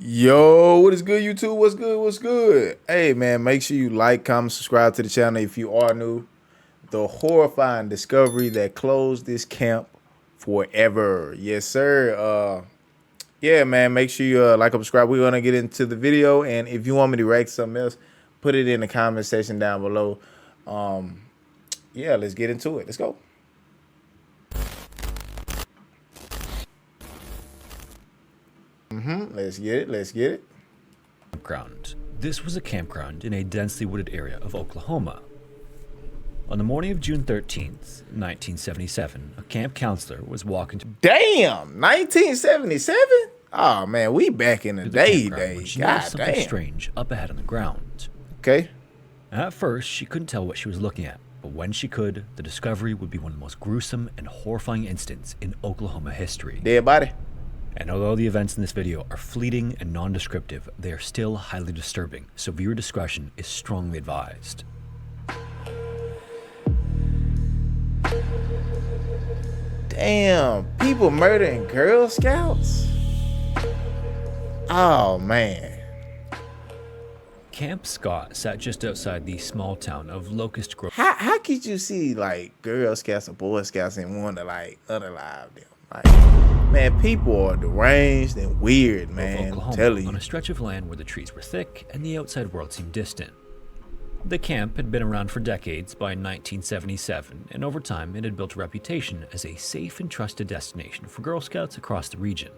Yo, what is good, YouTube? What's good? What's good? Hey, man, make sure you like, comment, subscribe to the channel if you are new. The horrifying discovery that closed this camp forever. Yes, sir. Yeah, man, make sure you like and subscribe. We're going to get into the video, and if you want me to react to something else, put it in the comment section down below. Yeah, let's get into it. Let's go. Let's get it. Let's get it. Campground. This was a campground in a densely wooded area of Oklahoma. On the morning of June 13th, 1977, a camp counselor was walking to Damn, 1977? Oh, man, we back in the the day. campground when she God noticed something damn. strange up ahead on the ground. Okay. At first, she couldn't tell what she was looking at, but when she could, the discovery would be one of the most gruesome and horrifying incidents in Oklahoma history. Dead body. And although the events in this video are fleeting and non-descriptive, they are still highly disturbing, so viewer discretion is strongly advised. Damn, people murdering Girl Scouts? Oh, man. Camp Scott sat just outside the small town of Locust Grove. How could you see, like, Girl Scouts or Boy Scouts and want to, like, unalive them? Like, man, people are deranged and weird, man. Oklahoma, I'm telling on you. a stretch of land where the trees were thick and the outside world seemed distant. The camp had been around for decades by 1977, and over time it had built a reputation as a safe and trusted destination for Girl Scouts across the region.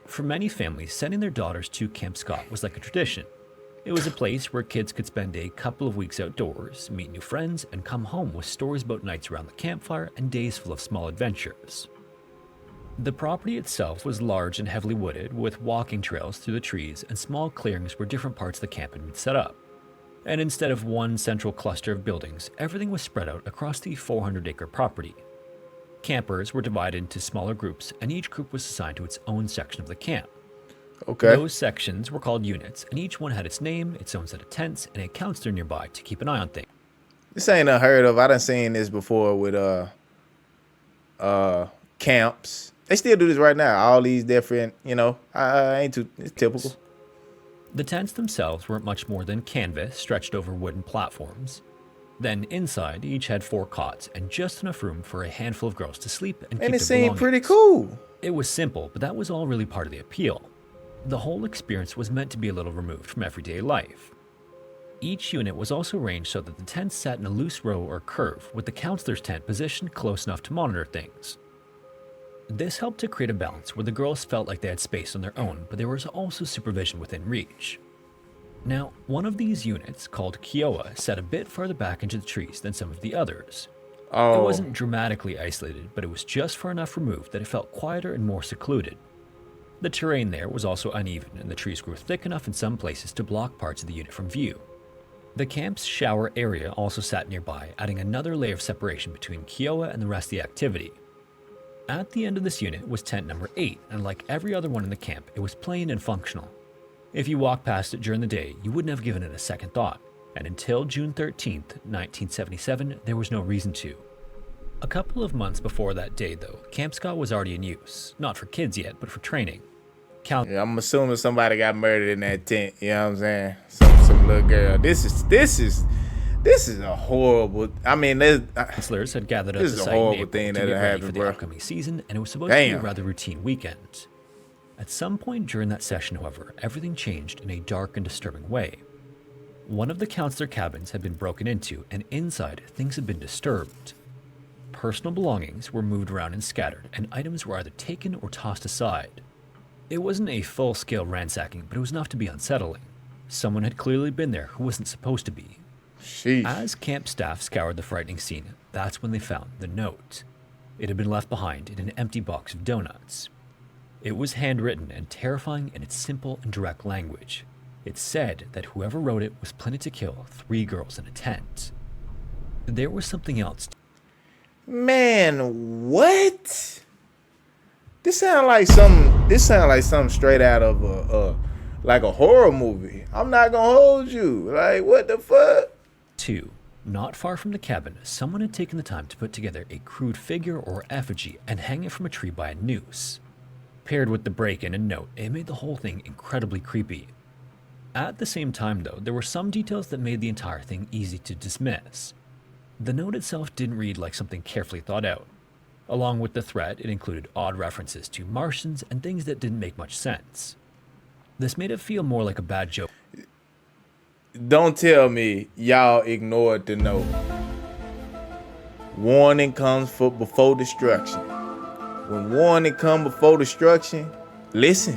For many families, sending their daughters to Camp Scott was like a tradition. It was a place where kids could spend a couple of weeks outdoors, meet new friends, and come home with stories about nights around the campfire and days full of small adventures. The property itself was large and heavily wooded, with walking trails through the trees and small clearings where different parts of the camp had been set up. And instead of one central cluster of buildings, everything was spread out across the 400-acre property. Campers were divided into smaller groups, and each group was assigned to its own section of the camp. Okay. Those sections were called units, and each one had its name, its own set of tents, and a counselor nearby to keep an eye on things. This ain't unheard of. I done seen this before with camps. They still do this right now. All these different, ain't too, it's typical. The tents themselves weren't much more than canvas stretched over wooden platforms. Then inside, each had 4 cots and just enough room for a handful of girls to sleep and keep And it their seemed pretty belongings. cool. It was simple, but that was all really part of the appeal. The whole experience was meant to be a little removed from everyday life. Each unit was also arranged so that the tents sat in a loose row or curve, with the counselor's tent positioned close enough to monitor things. This helped to create a balance where the girls felt like they had space on their own, but there was also supervision within reach. Now, one of these units, called Kiowa, sat a bit farther back into the trees than some of the others. Oh, It wasn't dramatically isolated, but it was just far enough removed that it felt quieter and more secluded. The terrain there was also uneven, and the trees grew thick enough in some places to block parts of the unit from view. The camp's shower area also sat nearby, adding another layer of separation between Kiowa and the rest of the activity. At the end of this unit was tent number 8, and like every other one in the camp, it was plain and functional. If you walked past it during the day, you wouldn't have given it a second thought, and until June 13th, 1977, there was no reason to. A couple of months before that day, though, Camp Scott was already in use, not for kids yet, but for training. yeah, I'm assuming somebody got murdered in that tent. You know what I'm saying? Some little girl. This is a horrible. I mean, Counselors had gathered at This the is a site in horrible April thing to that get ready happened, for the bro. upcoming season, and it was supposed to be a Damn. rather routine weekend. At some point during that session, however, everything changed in a dark and disturbing way. One of the counselor cabins had been broken into, and inside, things had been disturbed. Personal belongings were moved around and scattered, and items were either taken or tossed aside. It wasn't a full-scale ransacking, but it was enough to be unsettling. Someone had clearly been there who wasn't supposed to be. sheesh. As camp staff scoured the frightening scene, that's when they found the note. It had been left behind in an empty box of donuts. It was handwritten and terrifying in its simple and direct language. It said that whoever wrote it was planning to kill 3 girls in a tent. There was something else. Man, what? This sound like something straight out of a horror movie. I'm not gonna hold you. Like, what the fuck? 2. Not far from the cabin, someone had taken the time to put together a crude figure or effigy and hang it from a tree by a noose. Paired with the break-in and note, it made the whole thing incredibly creepy. At the same time, though, there were some details that made the entire thing easy to dismiss. The note itself didn't read like something carefully thought out. Along with the threat, it included odd references to Martians and things that didn't make much sense. This made it feel more like a bad joke. Don't tell me y'all ignored the note. Warning comes before destruction. When warning come before destruction, listen.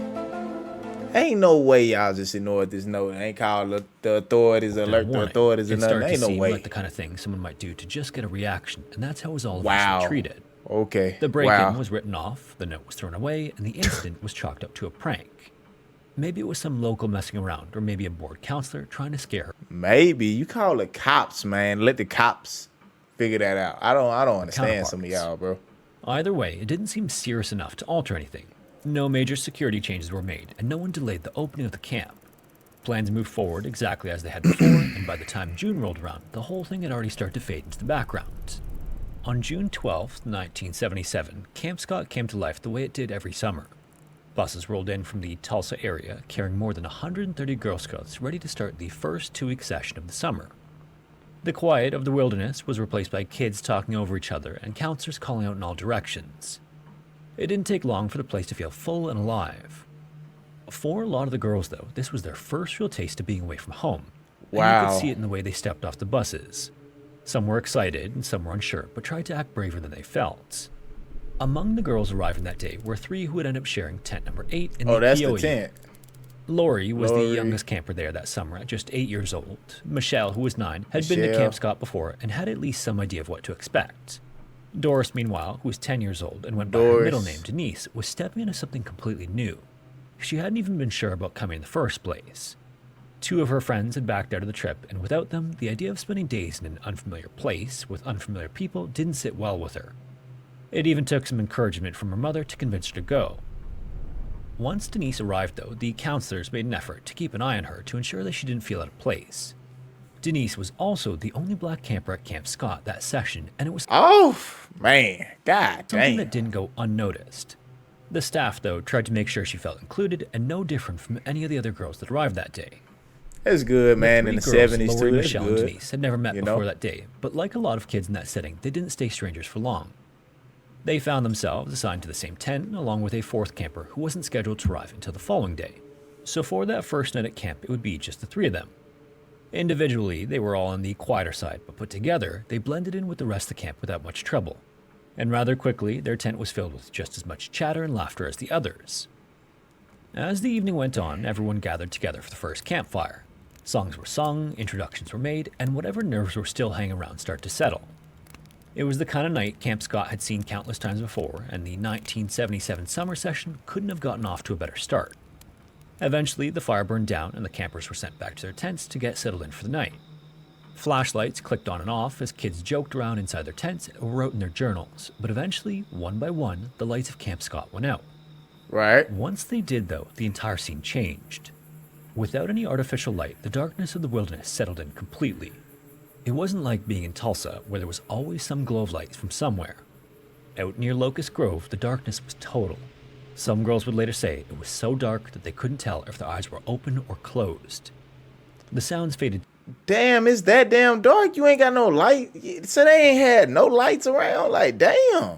Ain't no way y'all just ignored this note. Ain't called the authorities, alert the authorities, or nothing. Ain't no way. Like the kind of thing someone might do to just get a reaction, and that's how it was all eventually treated. Okay. The break-in was written off, the note was thrown away, and the incident was chalked up to a prank. Maybe it was some local messing around, or maybe a bored counselor trying to scare her. Maybe. You call the cops, man. Let the cops figure that out. I don't understand some of y'all, bro. Either way, it didn't seem serious enough to alter anything. No major security changes were made, and no one delayed the opening of the camp. Plans moved forward exactly as they had before, and by the time June rolled around, the whole thing had already started to fade into the background. On June 12, 1977, Camp Scott came to life the way it did every summer. Buses rolled in from the Tulsa area, carrying more than 130 Girl Scouts ready to start the first 2-week session of the summer. The quiet of the wilderness was replaced by kids talking over each other and counselors calling out in all directions. It didn't take long for the place to feel full and alive. For a lot of the girls, though, this was their first real taste of being away from home. Wow. And you could see it in the way they stepped off the buses. Some were excited and some were unsure, but tried to act braver than they felt. Among the girls arriving that day were 3 who would end up sharing tent number 8 in the Oh, that's POE. the tent. Lori was the youngest camper there that summer at just 8 years old. Michelle, who was 9, had been to Camp Scott before and had at least some idea of what to expect. Doris, meanwhile, who was 10 years old and went by her middle name, Denise, was stepping into something completely new. She hadn't even been sure about coming in the first place. 2 of her friends had backed out of the trip, and without them, the idea of spending days in an unfamiliar place with unfamiliar people didn't sit well with her. It even took some encouragement from her mother to convince her to go. Once Denise arrived, though, the counselors made an effort to keep an eye on her to ensure that she didn't feel out of place. Denise was also the only black camper at Camp Scott that session, and it was man, god something damn. that didn't go unnoticed. The staff, though, tried to make sure she felt included and no different from any of the other girls that arrived that day. That's good, man. In the 70s, too. That's Michelle good. and Denise had never met before that day, but like a lot of kids in that setting, they didn't stay strangers for long. They found themselves assigned to the same tent, along with a 4th camper who wasn't scheduled to arrive until the following day. So for that first night at camp, it would be just the 3 of them. Individually, they were all on the quieter side, but put together, they blended in with the rest of the camp without much trouble. And rather quickly, their tent was filled with just as much chatter and laughter as the others. As the evening went on, everyone gathered together for the first campfire. Songs were sung, introductions were made, and whatever nerves were still hanging around started to settle. It was the kind of night Camp Scott had seen countless times before, and the 1977 summer session couldn't have gotten off to a better start. Eventually, the fire burned down and the campers were sent back to their tents to get settled in for the night. Flashlights clicked on and off as kids joked around inside their tents or wrote in their journals, but eventually, one by one, the lights of Camp Scott went out. Right. Once they did, though, the entire scene changed. Without any artificial light, the darkness of the wilderness settled in completely. It wasn't like being in Tulsa, where there was always some glow of lights from somewhere. Out near Locust Grove, the darkness was total. Some girls would later say it was so dark that they couldn't tell if their eyes were open or closed. The sounds faded. Damn, it's that damn dark. You ain't got no light. So they ain't had no lights around. Like, damn.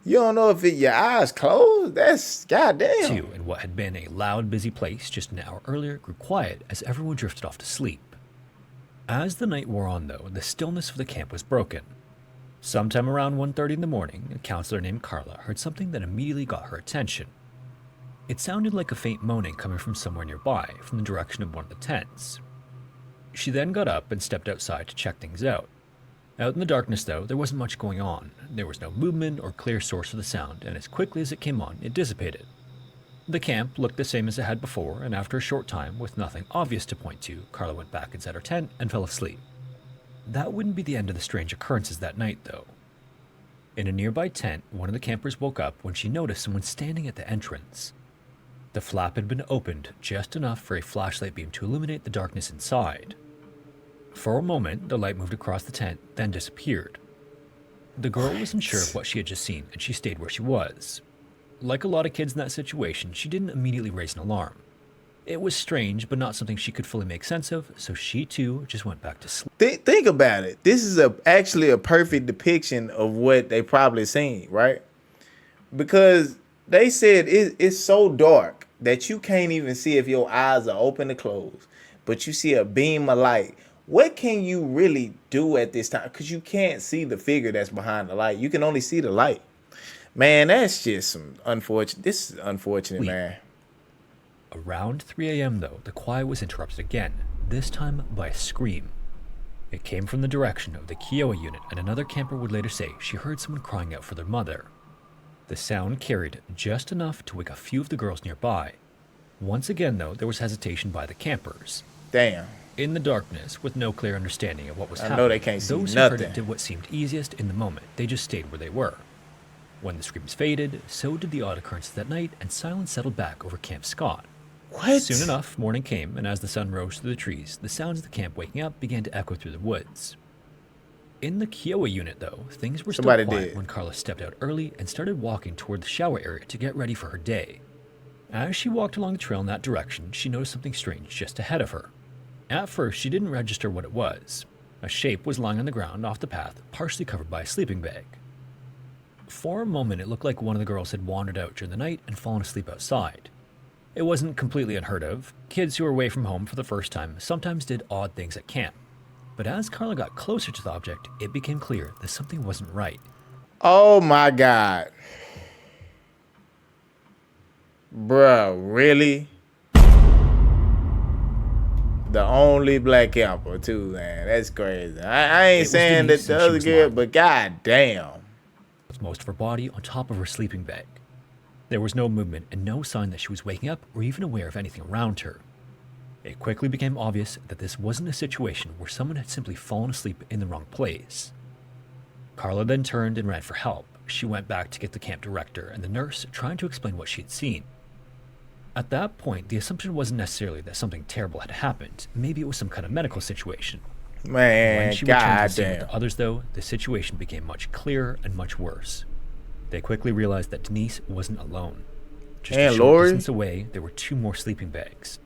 You don't know if your eyes closed? That's goddamn. Too, and what had been a loud, busy place just an hour earlier grew quiet as everyone drifted off to sleep. As the night wore on, though, the stillness of the camp was broken. Sometime around 1:30 in the morning, a counselor named Carla heard something that immediately got her attention. It sounded like a faint moaning coming from somewhere nearby, from the direction of one of the tents. She then got up and stepped outside to check things out. Out in the darkness, though, there wasn't much going on. There was no movement or clear source of the sound, and as quickly as it came on, it dissipated. The camp looked the same as it had before, and after a short time, with nothing obvious to point to, Carla went back inside her tent and fell asleep. That wouldn't be the end of the strange occurrences that night, though. In a nearby tent, one of the campers woke up when she noticed someone standing at the entrance. The flap had been opened just enough for a flashlight beam to illuminate the darkness inside. For a moment, the light moved across the tent, then disappeared. The girl wasn't sure of what she had just seen, and she stayed where she was. Like a lot of kids in that situation, she didn't immediately raise an alarm. It was strange, but not something she could fully make sense of, so she too just went back to sleep. Think about it. This is actually a perfect depiction of what they probably seen, right? Because they said it's so dark that you can't even see if your eyes are open or closed, but you see a beam of light. What can you really do at this time? Because you can't see the figure that's behind the light. You can only see the light. Man, that's just some unfortunate. This is unfortunate, man. Around 3 a.m., though, the quiet was interrupted again, this time by a scream. It came from the direction of the Kiowa unit, and another camper would later say she heard someone crying out for their mother. The sound carried just enough to wake a few of the girls nearby. Once again, though, there was hesitation by the campers. Damn. In the darkness, with no clear understanding of what was happening, know they can't see those who heard it did what seemed easiest in the moment. They just stayed where they were. When the screams faded, so did the odd occurrences that night, and silence settled back over Camp Scott. What? Soon enough, morning came, and as the sun rose through the trees, the sounds of the camp waking up began to echo through the woods. In the Kiowa unit, though, things were still quiet when Carla stepped out early and started walking toward the shower area to get ready for her day. As she walked along the trail in that direction, she noticed something strange just ahead of her. At first, she didn't register what it was. A shape was lying on the ground off the path, partially covered by a sleeping bag. For a moment, it looked like one of the girls had wandered out during the night and fallen asleep outside. It wasn't completely unheard of. Kids who were away from home for the first time sometimes did odd things at camp. But as Carla got closer to the object, it became clear that something wasn't right. Oh my God. Bruh, really? The only black camper too, man. That's crazy. I ain't saying that the other girl, but god damn. With most of her body on top of her sleeping bag. There was no movement and no sign that she was waking up or even aware of anything around her. It quickly became obvious that this wasn't a situation where someone had simply fallen asleep in the wrong place. Carla then turned and ran for help. She went back to get the camp director and the nurse trying to explain what she had seen. At that point, the assumption wasn't necessarily that something terrible had happened. Maybe it was some kind of medical situation. Man, when she returned to the scene with the others, though, the situation became much clearer and much worse. They quickly realized that Denise wasn't alone. Just a short distance away, there were two more sleeping bags.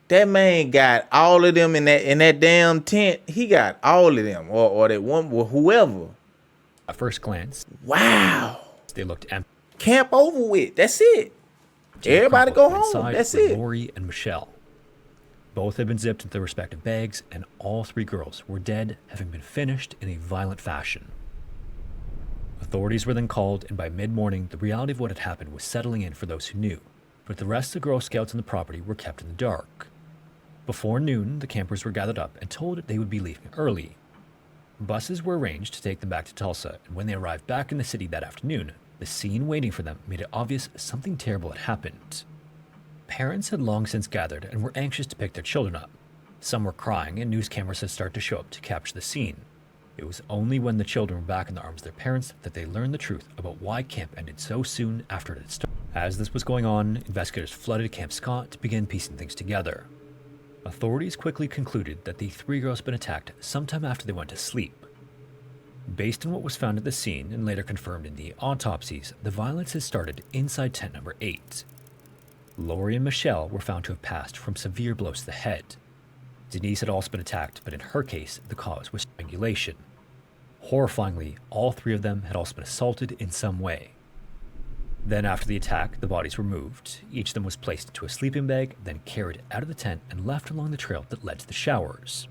That man got all of them in that damn tent. He got all of them, or that one, or whoever. At first glance, wow, they looked empty. Camp over with. That's it. Everybody go home. That's it. Lori and Michelle. Both had been zipped into their respective bags, and all three girls were dead, having been finished in a violent fashion. Authorities were then called, and by mid-morning, the reality of what had happened was settling in for those who knew, but the rest of the Girl Scouts on the property were kept in the dark. Before noon, the campers were gathered up and told they would be leaving early. Buses were arranged to take them back to Tulsa, and when they arrived back in the city that afternoon, the scene waiting for them made it obvious something terrible had happened. Parents had long since gathered and were anxious to pick their children up. Some were crying, and news cameras had started to show up to capture the scene. It was only when the children were back in the arms of their parents that they learned the truth about why camp ended so soon after it had started. As this was going on, investigators flooded Camp Scott to begin piecing things together. Authorities quickly concluded that the three girls had been attacked sometime after they went to sleep. Based on what was found at the scene and later confirmed in the autopsies, the violence had started inside tent number 8. Lori and Michelle were found to have passed from severe blows to the head. Denise had also been attacked, but in her case, the cause was strangulation. Horrifyingly, all three of them had also been assaulted in some way. Then after the attack, the bodies were moved. Each of them was placed into a sleeping bag, then carried out of the tent and left along the trail that led to the showers.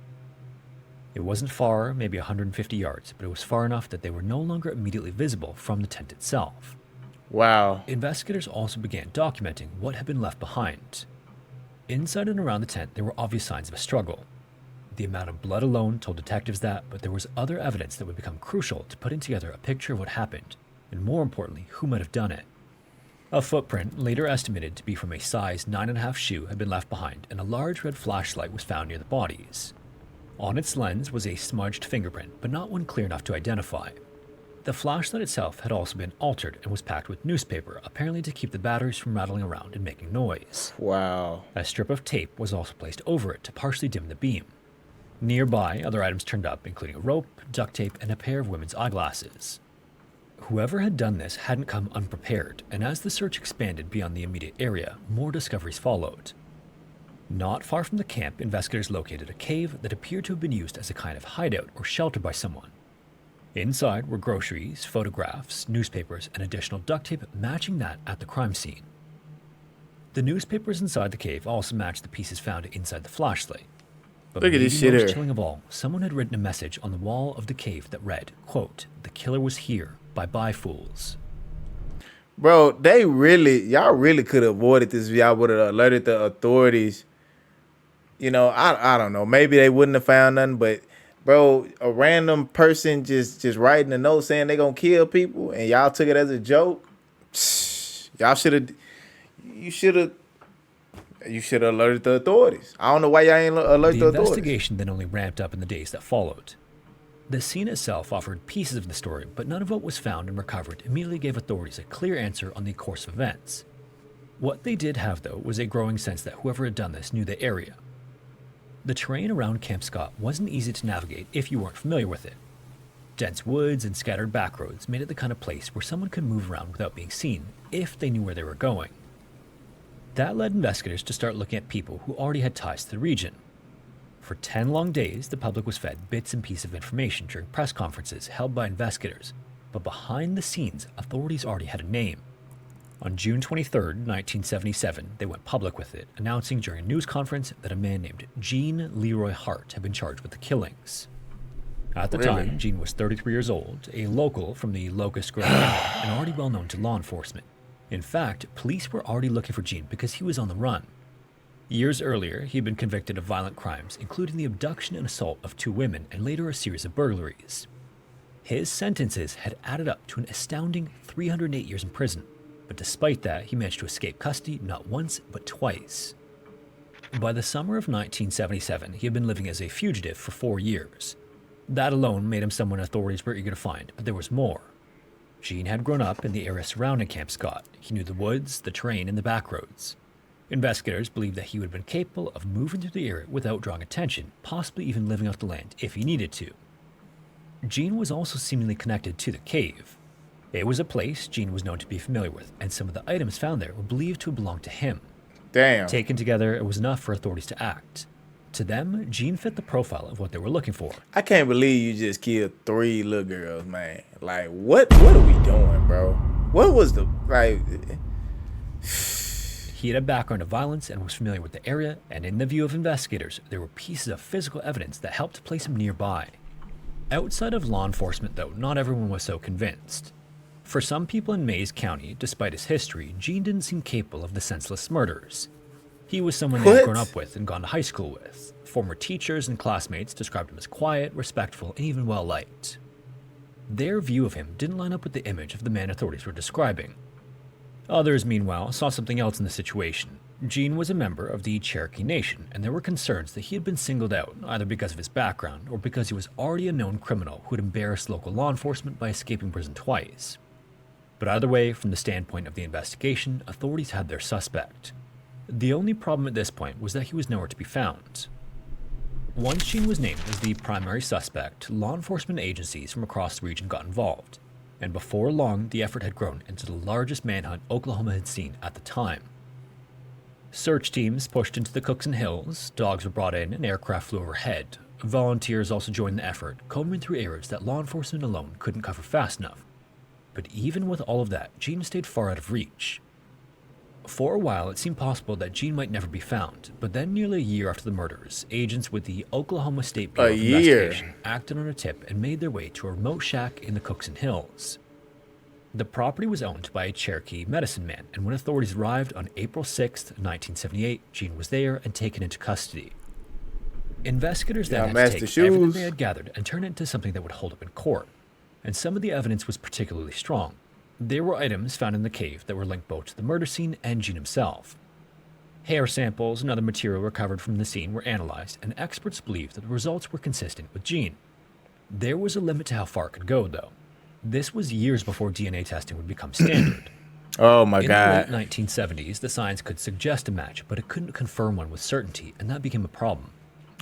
It wasn't far, maybe 150 yards, but it was far enough that they were no longer immediately visible from the tent itself. Wow. Investigators also began documenting what had been left behind. Inside and around the tent, there were obvious signs of a struggle. The amount of blood alone told detectives that, but there was other evidence that would become crucial to putting together a picture of what happened, and more importantly, who might have done it. A footprint, later estimated to be from a size 9.5 shoe, had been left behind, and a large red flashlight was found near the bodies. On its lens was a smudged fingerprint, but not one clear enough to identify. The flashlight itself had also been altered and was packed with newspaper, apparently to keep the batteries from rattling around and making noise. Wow. A strip of tape was also placed over it to partially dim the beam. Nearby, other items turned up, including a rope, duct tape, and a pair of women's eyeglasses. Whoever had done this hadn't come unprepared, and as the search expanded beyond the immediate area, more discoveries followed. Not far from the camp, investigators located a cave that appeared to have been used as a kind of hideout or shelter by someone. Inside were groceries, photographs, newspapers, and additional duct tape matching that at the crime scene. The newspapers inside the cave also matched the pieces found inside the flashlight. But Look at this shit most here. chilling of all, someone had written a message on the wall of the cave that read, quote, "The killer was here. Bye-bye, fools." Bro, y'all really could have avoided this if y'all would have alerted the authorities. You know, I don't know. Maybe they wouldn't have found nothing, but bro, a random person just writing a note saying they gonna kill people, and y'all took it as a joke. Y'all you should have alerted the authorities. I don't know why y'all ain't alert the The authorities. investigation then only ramped up in the days that followed. The scene itself offered pieces of the story, but none of what was found and recovered immediately gave authorities a clear answer on the course of events. What they did have, though, was a growing sense that whoever had done this knew the area. The terrain around Camp Scott wasn't easy to navigate if you weren't familiar with it. Dense woods and scattered backroads made it the kind of place where someone could move around without being seen if they knew where they were going. That led investigators to start looking at people who already had ties to the region. For 10 long days, the public was fed bits and pieces of information during press conferences held by investigators, but behind the scenes, authorities already had a name. On June 23, 1977, they went public with it, announcing during a news conference that a man named Gene Leroy Hart had been charged with the killings. At the time, Gene was 33 years old, a local from the Locust Grove area, and already well known to law enforcement. In fact, police were already looking for Gene because he was on the run. Years earlier, he had been convicted of violent crimes, including the abduction and assault of 2 women and later a series of burglaries. His sentences had added up to an astounding 308 years in prison, but despite that, he managed to escape custody not once, but twice. By the summer of 1977, he had been living as a fugitive for 4 years. That alone made him someone authorities were eager to find, but there was more. Gene had grown up in the area surrounding Camp Scott. He knew the woods, the terrain, and the back roads. Investigators believed that he would have been capable of moving through the area without drawing attention, possibly even living off the land if he needed to. Gene was also seemingly connected to the cave. It was a place Gene was known to be familiar with, and some of the items found there were believed to have belonged to him. Damn. Taken together, it was enough for authorities to act. To them, Gene fit the profile of what they were looking for. I can't believe you just killed 3 little girls, man. Like, what are we doing, bro? What was the, like... He had a background of violence and was familiar with the area, and in the view of investigators, there were pieces of physical evidence that helped place him nearby. Outside of law enforcement, though, not everyone was so convinced. For some people in Mays County, despite his history, Gene didn't seem capable of the senseless murders. He was someone they had grown up with and gone to high school with. Former teachers and classmates described him as quiet, respectful, and even well-liked. Their view of him didn't line up with the image of the man authorities were describing. Others, meanwhile, saw something else in the situation. Gene was a member of the Cherokee Nation, and there were concerns that he had been singled out, either because of his background or because he was already a known criminal who had embarrassed local law enforcement by escaping prison twice. But either way, from the standpoint of the investigation, authorities had their suspect. The only problem at this point was that he was nowhere to be found. Once Gene was named as the primary suspect, law enforcement agencies from across the region got involved, and before long, the effort had grown into the largest manhunt Oklahoma had seen at the time. Search teams pushed into the Cookson Hills, dogs were brought in, and aircraft flew overhead. Volunteers also joined the effort, combing through areas that law enforcement alone couldn't cover fast enough. But even with all of that, Gene stayed far out of reach. For a while, it seemed possible that Gene might never be found, but then nearly a year after the murders, agents with the Oklahoma State Bureau of Investigation acted on a tip and made their way to a remote shack in the Cookson Hills. The property was owned by a Cherokee medicine man, and when authorities arrived on April 6, 1978, Gene was there and taken into custody. Investigators then had to take everything they had gathered and turn it into something that would hold up in court, and some of the evidence was particularly strong. There were items found in the cave that were linked both to the murder scene and Gene himself. Hair samples and other material recovered from the scene were analyzed, and experts believed that the results were consistent with Gene. There was a limit to how far it could go, though. This was years before DNA testing would become standard. Oh my God. In the late 1970s, the science could suggest a match, but it couldn't confirm one with certainty, and that became a problem.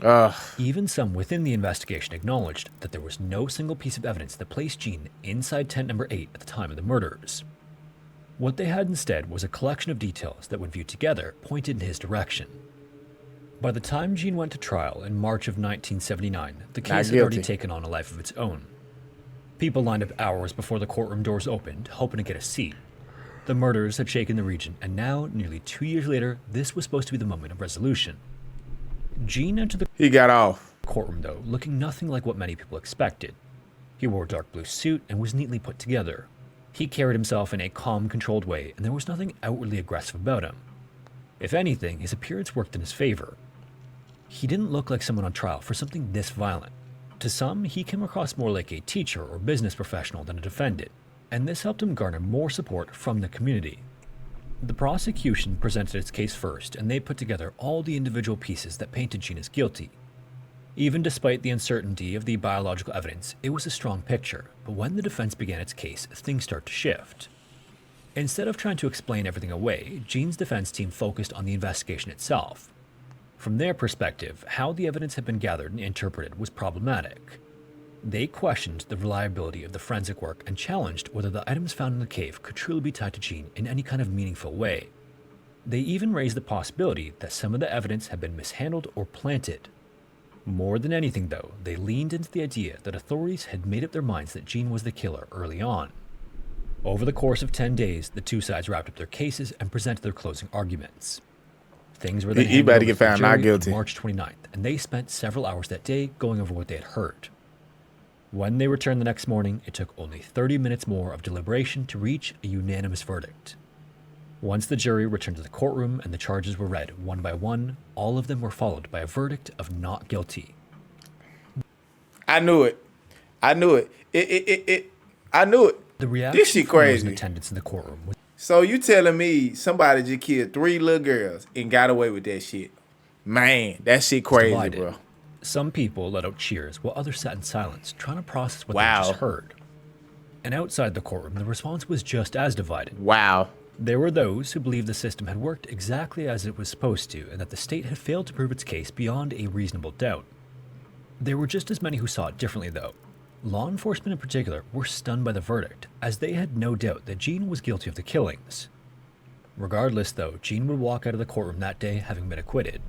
Ugh. Even some within the investigation acknowledged that there was no single piece of evidence that placed Gene inside tent number 8 at the time of the murders. What they had instead was a collection of details that, when viewed together, pointed in his direction. By the time Gene went to trial in March of 1979, the case had already taken on a life of its own. People lined up hours before the courtroom doors opened, hoping to get a seat. The murders had shaken the region, and now, nearly 2 years later, this was supposed to be the moment of resolution. Gene entered the He got off. courtroom, though, looking nothing like what many people expected. He wore a dark blue suit and was neatly put together. He carried himself in a calm, controlled way, and there was nothing outwardly aggressive about him. If anything, his appearance worked in his favor. He didn't look like someone on trial for something this violent. To some, he came across more like a teacher or business professional than a defendant, and this helped him garner more support from the community. The prosecution presented its case first, and they put together all the individual pieces that painted Gene as guilty. Even despite the uncertainty of the biological evidence, it was a strong picture, but when the defense began its case, things started to shift. Instead of trying to explain everything away, Gene's defense team focused on the investigation itself. From their perspective, how the evidence had been gathered and interpreted was problematic. They questioned the reliability of the forensic work and challenged whether the items found in the cave could truly be tied to Gene in any kind of meaningful way. They even raised the possibility that some of the evidence had been mishandled or planted. More than anything, though, they leaned into the idea that authorities had made up their minds that Gene was the killer early on. Over the course of 10 days, the two sides wrapped up their cases and presented their closing arguments. Things were then He better get found not on guilty. March 29th, and they spent several hours that day going over what they had heard. When they returned the next morning, it took only 30 minutes more of deliberation to reach a unanimous verdict. Once the jury returned to the courtroom and the charges were read one by one, all of them were followed by a verdict of not guilty. I knew it. I knew it. I knew it. The reaction This shit from those crazy. in attendance in the courtroom was So you telling me somebody just killed 3 little girls and got away with that shit? Man, that shit crazy, divided. bro. Some people let out cheers while others sat in silence, trying to process what Wow. they just heard. And outside the courtroom, the response was just as divided. Wow. There were those who believed the system had worked exactly as it was supposed to, and that the state had failed to prove its case beyond a reasonable doubt. There were just as many who saw it differently, though. Law enforcement in particular were stunned by the verdict, as they had no doubt that Gene was guilty of the killings. Regardless, though, Gene would walk out of the courtroom that day having been acquitted.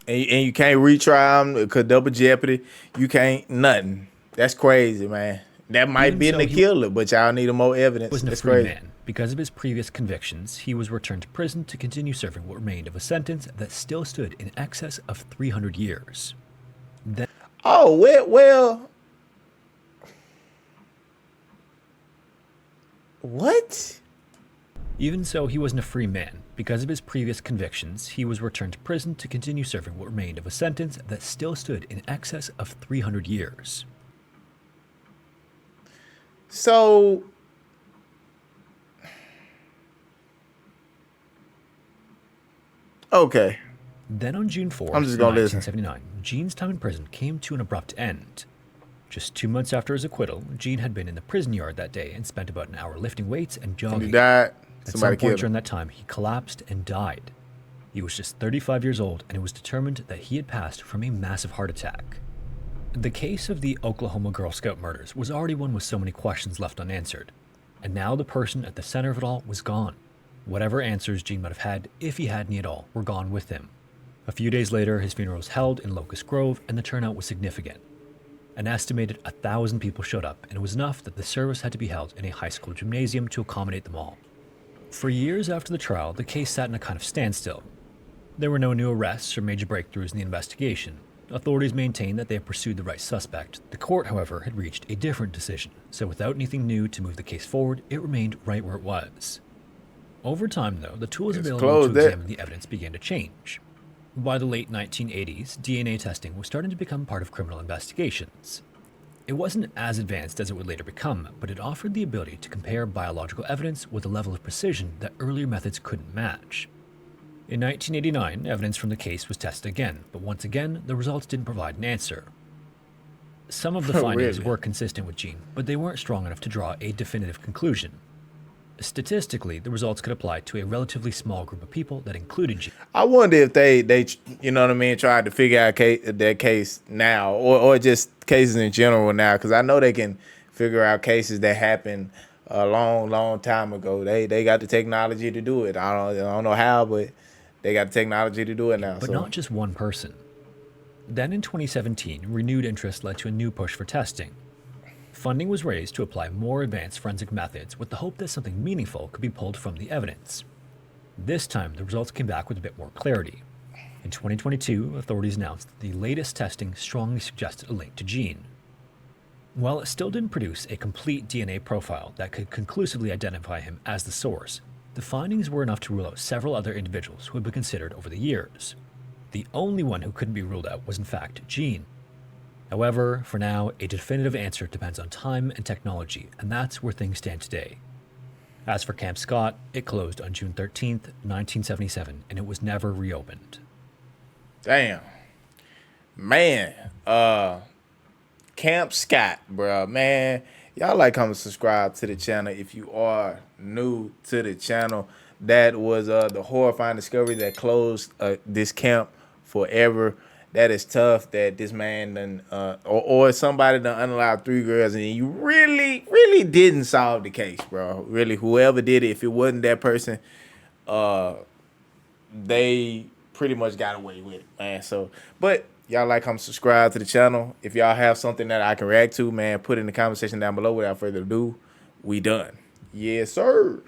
And you can't retry him because double jeopardy. You can't nothing. That's crazy, man. That might Even be so, the he killer, but y'all need more evidence. Wasn't a That's free crazy. man. Because of his previous convictions, he was returned to prison to continue serving what remained of a sentence that still stood in excess of 300 years. Then, Oh, well. What? even so, he wasn't a free man. Because of his previous convictions, he was returned to prison to continue serving what remained of a sentence that still stood in excess of 300 years. So okay. Then on June 4th, I'm just gonna listen. 1979, Gene's time in prison came to an abrupt end. Just 2 months after his acquittal, Gene had been in the prison yard that day and spent about an hour lifting weights and He jogging. died. At Somebody some point killed him. during that time, he collapsed and died. He was just 35 years old, and it was determined that he had passed from a massive heart attack. The case of the Oklahoma Girl Scout murders was already one with so many questions left unanswered. And now the person at the center of it all was gone. Whatever answers Gene might have had, if he had any at all, were gone with him. A few days later, his funeral was held in Locust Grove, and the turnout was significant. An estimated 1,000 people showed up, and it was enough that the service had to be held in a high school gymnasium to accommodate them all. For years after the trial, the case sat in a kind of standstill. There were no new arrests or major breakthroughs in the investigation. Authorities maintained that they had pursued the right suspect. The court, however, had reached a different decision, so without anything new to move the case forward, it remained right where it was. Over time, though, the tools It's available closed to it. examine the evidence began to change. By the late 1980s, DNA testing was starting to become part of criminal investigations. It wasn't as advanced as it would later become, but it offered the ability to compare biological evidence with a level of precision that earlier methods couldn't match. In 1989, evidence from the case was tested again, but once again, the results didn't provide an answer. Some of the findings Really? were consistent with Gene, but they weren't strong enough to draw a definitive conclusion. Statistically, the results could apply to a relatively small group of people that included Gene. I wonder if they you know what I mean, tried to figure out that case now, or just cases in general now, because I know they can figure out cases that happened a long time ago. They got the technology to do it. I don't know how, but they got the technology to do it now. But So not just one person. Then in 2017, renewed interest led to a new push for testing. Funding was raised to apply more advanced forensic methods with the hope that something meaningful could be pulled from the evidence. This time, the results came back with a bit more clarity. In 2022, authorities announced that the latest testing strongly suggested a link to Gene. While it still didn't produce a complete DNA profile that could conclusively identify him as the source, the findings were enough to rule out several other individuals who had been considered over the years. The only one who couldn't be ruled out was in fact Gene. However, for now, a definitive answer depends on time and technology, and that's where things stand today. As for Camp Scott, it closed on June 13th, 1977, and it was never reopened. damn, man, Camp Scott, bro, man, y'all like, comment, subscribe to the channel if you are new to the channel. That was the horrifying discovery that closed this camp forever. That is tough that this man done, or somebody done unallowed 3 girls, and you really didn't solve the case, bro. Really, whoever did it, if it wasn't that person, they pretty much got away with it, man. So, but y'all like, comment, subscribe to the channel. If y'all have something that I can react to, man, put it in the comment section down below. Without further ado, we done. Yes, sir.